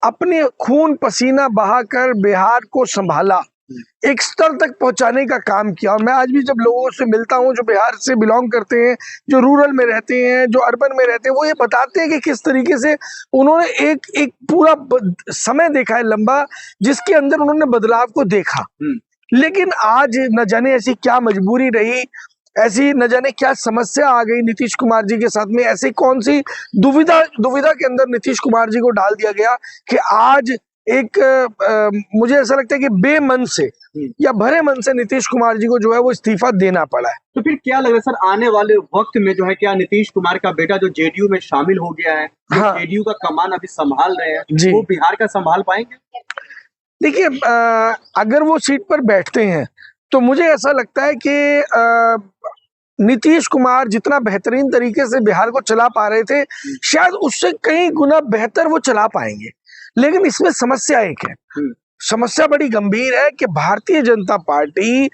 अपने खून पसीना बहाकर बिहार को संभाला, एक स्तर तक पहुंचाने का काम किया। और मैं आज भी जब लोगों से मिलता हूं जो बिहार से बिलोंग करते हैं, जो रूरल में रहते हैं, जो अर्बन में रहते हैं, वो ये बताते हैं कि किस तरीके से उन्होंने एक पूरा समय देखा है लंबा, जिसके अंदर उन्होंने बदलाव को देखा। लेकिन आज न जाने ऐसी क्या मजबूरी रही, ऐसी न जाने क्या समस्या आ गई नीतीश कुमार जी के साथ में, ऐसी कौन सी दुविधा के अंदर नीतीश कुमार जी को डाल दिया गया कि आज एक मुझे ऐसा लगता है कि बेमन से या भरे मन से नीतीश कुमार जी को जो है वो इस्तीफा देना पड़ा है। तो फिर क्या लग रहा है सर, आने वाले वक्त में जो है क्या नीतीश कुमार का बेटा जो जेडीयू में शामिल हो गया है, हाँ, जेडीयू का कमान अभी संभाल रहे हैं, वो बिहार का संभाल पाएंगे? देखिए, अगर वो सीट पर बैठते हैं तो मुझे ऐसा लगता है कि नीतीश कुमार जितना बेहतरीन तरीके से बिहार को चला पा रहे थे, शायद उससे कई गुना बेहतर वो चला पाएंगे। लेकिन इसमें समस्या एक है, समस्या बड़ी गंभीर है कि भारतीय जनता पार्टी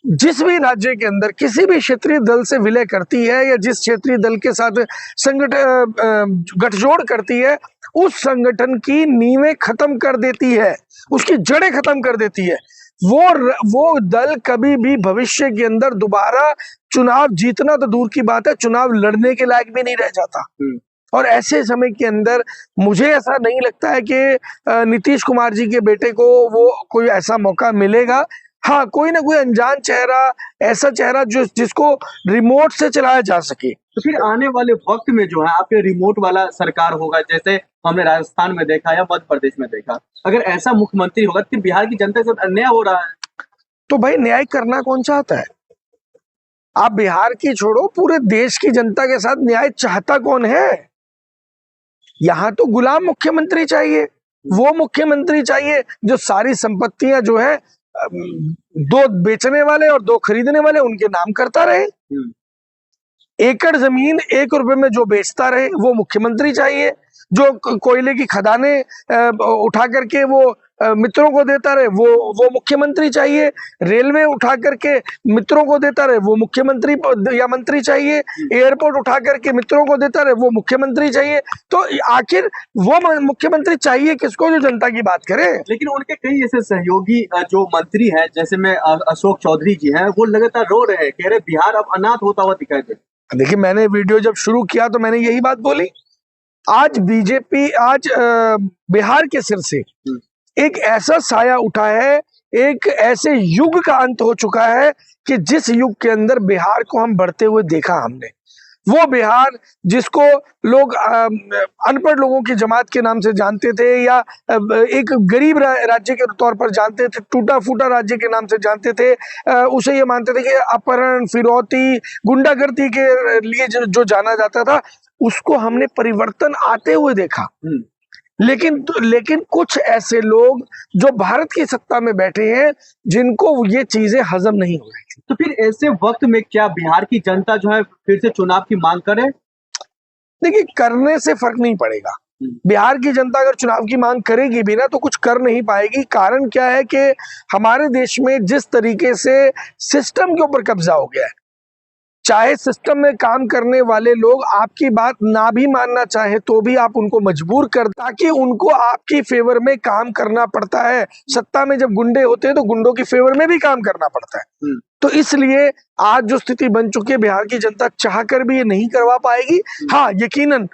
जिस भी राज्य के अंदर किसी भी क्षेत्रीय दल से विलय करती है या जिस क्षेत्रीय दल के साथ गठजोड़ करती है, उस संगठन की नींवें खत्म कर देती है, उसकी जड़ें खत्म कर देती है। वो दल कभी भी भविष्य के अंदर दोबारा चुनाव जीतना तो दूर की बात है, चुनाव लड़ने के लायक भी नहीं रह जाता। और ऐसे समय के अंदर मुझे ऐसा नहीं लगता है कि नीतीश कुमार जी के बेटे को वो कोई ऐसा मौका मिलेगा। हाँ, कोई ना कोई अनजान चेहरा, ऐसा चेहरा जिसको रिमोट से चलाया जा सके। तो फिर आने वाले वक्त में जो है आपके रिमोट वाला सरकार होगा, जैसे हमने राजस्थान में देखा या मध्य प्रदेश में देखा, अगर ऐसा मुख्यमंत्री होगा तो बिहार की जनता के साथ अन्याय हो रहा है। तो भाई, न्याय करना कौन चाहता है? आप बिहार की छोड़ो, पूरे देश की जनता के साथ न्याय चाहता कौन है? यहाँ तो गुलाम मुख्यमंत्री चाहिए, वो मुख्यमंत्री चाहिए जो सारी संपत्तियां जो है दो बेचने वाले और दो खरीदने वाले उनके नाम करता रहे। एकड़ जमीन 1 रुपए में जो बेचता रहे वो मुख्यमंत्री चाहिए। जो कोयले की खदानें उठा करके वो मित्रों को देता रहे वो मुख्यमंत्री चाहिए। रेलवे उठा करके मित्रों को देता रहे वो मुख्यमंत्री या मंत्री चाहिए। एयरपोर्ट उठा करके मित्रों को देता रहे वो मुख्यमंत्री चाहिए। तो आखिर वो मुख्यमंत्री चाहिए किसको जो जनता की बात करे? लेकिन उनके कई ऐसे सहयोगी जो मंत्री हैं, जैसे में अशोक चौधरी जी हैं, वो लगातार रो रहे हैं, कह रहे बिहार अब अनाथ होता हुआ दिखाई दे। देखिए, मैंने वीडियो जब शुरू किया तो मैंने यही बात बोली। आज बीजेपी बिहार के सिर से एक ऐसा साया उठा है, एक ऐसे युग का अंत हो चुका है कि जिस युग के अंदर बिहार को हम बढ़ते हुए देखा हमने, वो बिहार जिसको लोग अनपढ़ लोगों की जमात के नाम से जानते थे या एक गरीब राज्य के तौर पर जानते थे, टूटा फूटा राज्य के नाम से जानते थे, उसे ये मानते थे कि अपहरण, फिरौती, गुंडागर्दी के लिए जो जाना जाता था, उसको हमने परिवर्तन आते हुए देखा। लेकिन कुछ ऐसे लोग जो भारत की सत्ता में बैठे हैं जिनको ये चीजें हजम नहीं हो रही थी। तो फिर ऐसे वक्त में क्या बिहार की जनता जो है फिर से चुनाव की मांग करे? देखिए, करने से फर्क नहीं पड़ेगा। बिहार की जनता अगर चुनाव की मांग करेगी भी ना तो कुछ कर नहीं पाएगी। कारण क्या है कि हमारे देश में जिस तरीके से सिस्टम के ऊपर कब्जा हो गया है, चाहे सिस्टम में काम करने वाले लोग आपकी बात ना भी मानना चाहे तो भी आप उनको मजबूर कर, ताकि उनको आपकी फेवर में काम करना पड़ता है। सत्ता में जब गुंडे होते हैं तो गुंडों की फेवर में भी काम करना पड़ता है। तो इसलिए आज जो स्थिति बन चुकी है, बिहार की जनता चाहकर भी ये नहीं करवा पाएगी। हाँ, यकीनन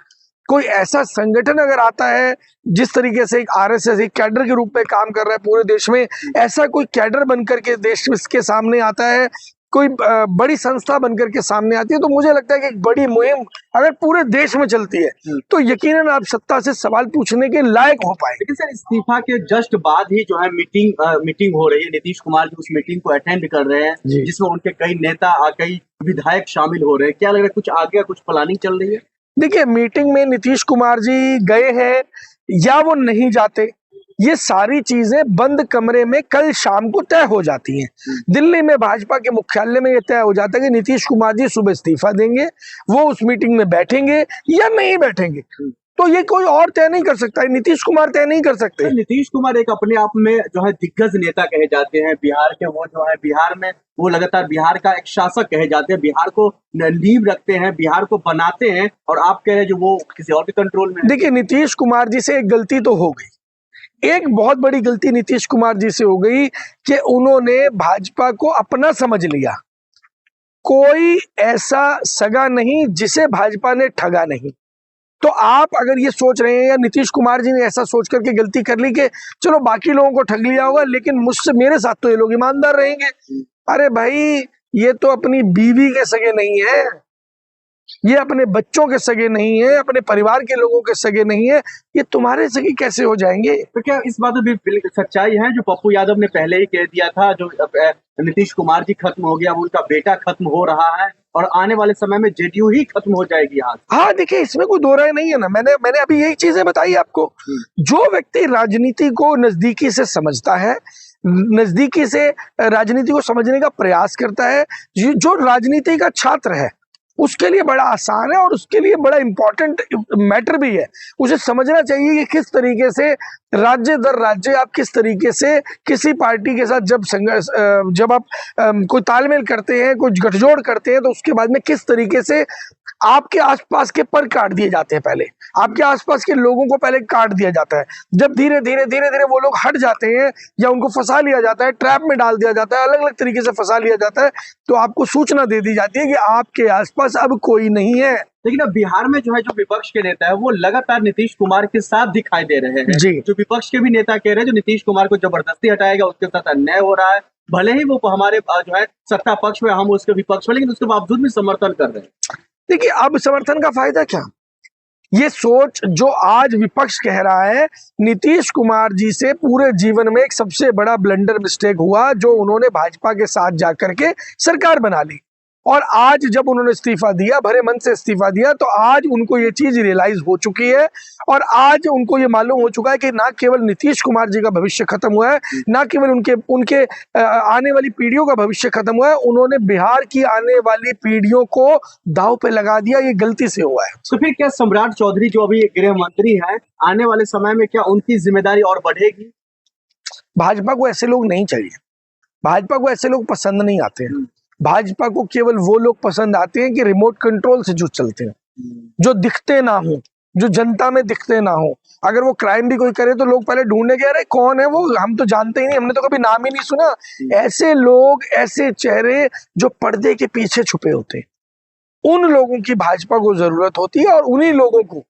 कोई ऐसा संगठन अगर आता है जिस तरीके से एक आरएसएस एक कैडर के रूप में काम कर रहा है पूरे देश में, ऐसा कोई कैडर बनकर के देश के सामने आता है, कोई बड़ी संस्था बनकर के सामने आती है, तो मुझे लगता है कि एक बड़ी मुहिम अगर पूरे देश में चलती है तो यकीनन आप सत्ता से सवाल पूछने के लायक हो पाए। लेकिन सर, इस्तीफा के जस्ट बाद ही जो है मीटिंग हो रही है, नीतीश कुमार जी उस मीटिंग को अटेंड कर रहे हैं, जिसमें उनके कई नेता, कई विधायक शामिल हो रहे हैं। क्या लग रहा है, कुछ आगे कुछ प्लानिंग चल रही है? देखिए, मीटिंग में नीतीश कुमार जी गए हैं या वो नहीं जाते, ये सारी चीजें बंद कमरे में कल शाम को तय हो जाती हैं। दिल्ली में भाजपा के मुख्यालय में ये तय हो जाता है कि नीतीश कुमार जी सुबह इस्तीफा देंगे, वो उस मीटिंग में बैठेंगे या नहीं बैठेंगे। तो ये कोई और तय नहीं कर सकता है, नीतीश कुमार तय नहीं कर सकते। नीतीश कुमार एक अपने आप में जो है दिग्गज नेता कहे जाते हैं बिहार के। वो जो है बिहार में वो लगातार बिहार का एक शासक कहे जाते हैं, बिहार को नींव रखते हैं, बिहार को बनाते हैं, और आप कह रहे हैं जो वो किसी और के कंट्रोल में। देखिए, नीतीश कुमार जी से एक गलती तो हो गई, एक बहुत बड़ी गलती नीतीश कुमार जी से हो गई कि उन्होंने भाजपा को अपना समझ लिया। कोई ऐसा सगा नहीं जिसे भाजपा ने ठगा नहीं। तो आप अगर ये सोच रहे हैं या नीतीश कुमार जी ने ऐसा सोच करके गलती कर ली कि चलो बाकी लोगों को ठग लिया होगा लेकिन मुझसे मेरे साथ तो ये लोग ईमानदार रहेंगे, अरे भाई ये तो अपनी बीवी के सगे नहीं है, ये अपने बच्चों के सगे नहीं है, अपने परिवार के लोगों के सगे नहीं है, ये तुम्हारे सगे कैसे हो जाएंगे? तो क्या इस बात में भी सच्चाई है जो पप्पू यादव ने पहले ही कह दिया था, जो नीतीश कुमार जी खत्म हो गया, उनका बेटा खत्म हो रहा है और आने वाले समय में जेडीयू ही खत्म हो जाएगी यहाँ? हाँ देखिए, इसमें कोई दो राय नहीं है ना। मैंने अभी यही चीजें बताई आपको। जो व्यक्ति राजनीति को नजदीकी से समझता है, नजदीकी से राजनीति को समझने का प्रयास करता है, जो राजनीति का छात्र है, उसके लिए बड़ा आसान है और उसके लिए बड़ा इंपॉर्टेंट मैटर भी है। उसे समझना चाहिए कि किस तरीके से राज्य दर राज्य आप किस तरीके से किसी पार्टी के साथ जब आप कोई तालमेल करते हैं, कुछ गठजोड़ करते हैं, तो उसके बाद में किस तरीके से आपके आसपास के पर काट दिए जाते हैं। पहले आपके आसपास के लोगों को पहले काट दिया जाता है, जब धीरे धीरे वो लोग हट जाते हैं या उनको फंसा लिया जाता है, ट्रैप में डाल दिया जाता है, अलग अलग तरीके से फंसा लिया जाता है, तो आपको सूचना दे दी जाती है कि आपके आसपास अब कोई नहीं है। लेकिन अब बिहार में जो विपक्ष के नेता है वो लगातार नीतीश कुमार के साथ दिखाई दे रहे हैं। जी। जो विपक्ष के भी नेता कह रहे हैं जो नीतीश कुमार को जबरदस्ती हटाएगा उसके साथ अन्याय हो रहा है, भले ही वो हमारे सत्ता पक्ष में, हम उसके विपक्ष में, लेकिन उसके बावजूद भी समर्थन कर रहे हैं। देखिए, अब समर्थन का फायदा क्या? ये सोच जो आज विपक्ष कह रहा है, नीतीश कुमार जी से पूरे जीवन में एक सबसे बड़ा ब्लंडर मिस्टेक हुआ जो उन्होंने भाजपा के साथ जाकर के सरकार बना ली, और आज जब उन्होंने इस्तीफा दिया, भरे मन से इस्तीफा दिया, तो आज उनको ये चीज रियलाइज हो चुकी है और आज उनको ये मालूम हो चुका है कि ना केवल नीतीश कुमार जी का भविष्य खत्म हुआ है, ना केवल उनके आने वाली पीढ़ियों का भविष्य खत्म हुआ है, उन्होंने बिहार की आने वाली पीढ़ियों को दांव पे लगा दिया। ये गलती से हुआ है। तो फिर क्या सम्राट चौधरी जो अभी गृह मंत्री है, आने वाले समय में क्या उनकी जिम्मेदारी और बढ़ेगी? भाजपा को ऐसे लोग नहीं चाहिए, भाजपा को ऐसे लोग पसंद नहीं आते हैं। भाजपा को केवल वो लोग पसंद आते हैं कि रिमोट कंट्रोल से जो चलते हैं, जो दिखते ना हो, जो जनता में दिखते ना हो। अगर वो क्राइम भी कोई करे तो लोग पहले ढूंढने गए, अरे कौन है वो, हम तो जानते ही नहीं, हमने तो कभी नाम ही नहीं सुना। ऐसे लोग, ऐसे चेहरे जो पर्दे के पीछे छुपे होते हैं, उन लोगों की भाजपा को जरूरत होती है और उन्हीं लोगों को,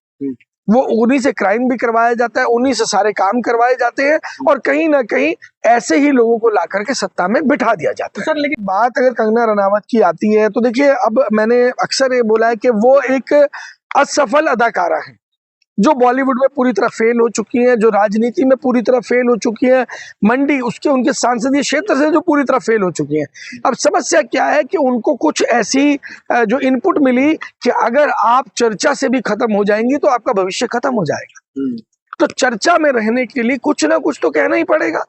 उन्हीं से क्राइम भी करवाया जाता है, उन्हीं से सारे काम करवाए जाते हैं और कहीं ना कहीं ऐसे ही लोगों को ला करके सत्ता में बिठा दिया जाता है। सर लेकिन बात अगर कंगना रनावत की आती है तो देखिए, अब मैंने अक्सर ये बोला है कि वो एक असफल अदाकारा है जो बॉलीवुड में पूरी तरह फेल हो चुकी है, जो राजनीति में पूरी तरह फेल हो चुकी है, मंडी उनके सांसदीय क्षेत्र से जो पूरी तरह फेल हो चुकी है। अब समस्या क्या है कि उनको कुछ ऐसी जो इनपुट मिली कि अगर आप चर्चा से भी खत्म हो जाएंगी तो आपका भविष्य खत्म हो जाएगा। तो चर्चा में रहने के लिए कुछ ना कुछ तो कहना ही पड़ेगा।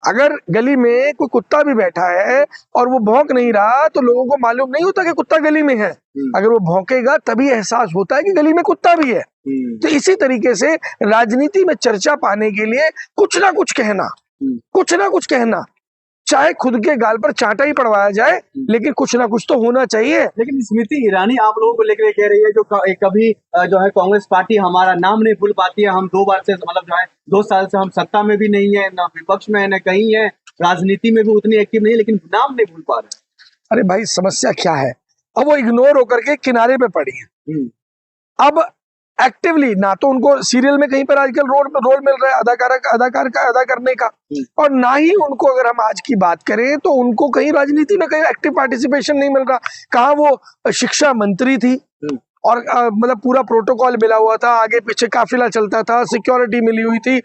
अगर गली में कोई कुत्ता भी बैठा है और वो भौंक नहीं रहा तो लोगों को मालूम नहीं होता कि कुत्ता गली में है। अगर वो भौंकेगा तभी एहसास होता है कि गली में कुत्ता भी है। तो इसी तरीके से राजनीति में चर्चा पाने के लिए कुछ ना कुछ कहना, चाहे खुद के गाल पर चांटा ही पड़वाया जाए, लेकिन कुछ ना कुछ तो होना चाहिए। लेकिन स्मृति ईरानी आप लोगों को लेकर कह रही है जो कभी कांग्रेस पार्टी हमारा नाम नहीं भूल पाती है, हम 2 बार से 2 साल से हम सत्ता में भी नहीं है, ना विपक्ष में है, ना कहीं है, राजनीति में भी उतनी एक्टिव नहीं है, लेकिन नाम नहीं भूल पा रहे। अरे भाई, समस्या क्या है? अब वो इग्नोर होकर के किनारे पे पड़ी है। अब एक्टिवली ना तो उनको सीरियल में कहीं पर आजकल रोल मिल रहा है अदा करने का, और ना ही उनको, अगर हम आज की बात करें तो उनको कहीं राजनीति में कहीं एक्टिव पार्टिसिपेशन नहीं मिल रहा। कहाँ वो शिक्षा मंत्री थी और मतलब पूरा प्रोटोकॉल मिला हुआ था, आगे पीछे काफिला चलता था, सिक्योरिटी मिली हुई थी,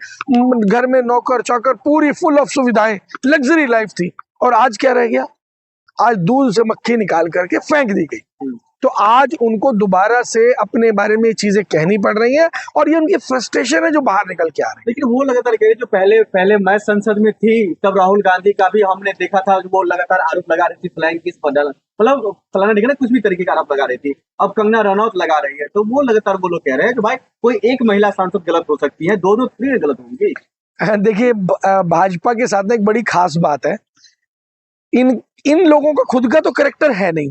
घर में नौकर चाकर, पूरी फुल ऑफ सुविधाएं, लग्जरी लाइफ थी। और आज क्या रह गया? आज दूध से मक्खी निकाल करके फेंक दी गई। तो आज उनको दोबारा से अपने बारे में चीजें कहनी पड़ रही हैं और ये उनकी फ्रस्ट्रेशन है जो बाहर निकल के आ रही है। लेकिन वो लगातार कह रही, जो पहले मैं संसद में थी तब राहुल गांधी का भी हमने देखा था, वो लगातार आरोप लगा रही थी, फ्लाइंग किस बदल, मतलब फलाना देखा ना, कुछ भी तरीके का आरोप लगा रही थी। अब कंगना रनौत लगा रही है, तो वो लगातार वो लोग कह रहे हैं कि भाई कोई एक महिला सांसद गलत हो सकती है, दोनों थोड़ी गलत होंगी। देखिए, भाजपा के साथ एक बड़ी खास बात है, इन लोगों का खुद का तो कैरेक्टर है नहीं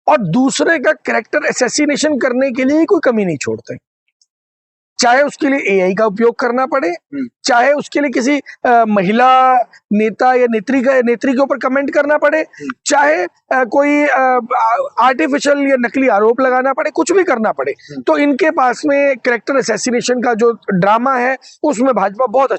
और दूसरे का कैरेक्टर असैसिनेशन करने के लिए कोई कमी नहीं छोड़ते। चाहे उसके लिए एआई का उपयोग करना पड़े, चाहे उसके लिए किसी महिला नेता या नेत्री के ऊपर कमेंट करना पड़े, चाहे कोई आर्टिफिशियल या नकली आरोप लगाना पड़े, कुछ भी करना पड़े, तो इनके पास में कैरेक्टर असैसिनेशन का जो ड्रामा है उसमें भाजपा बहुत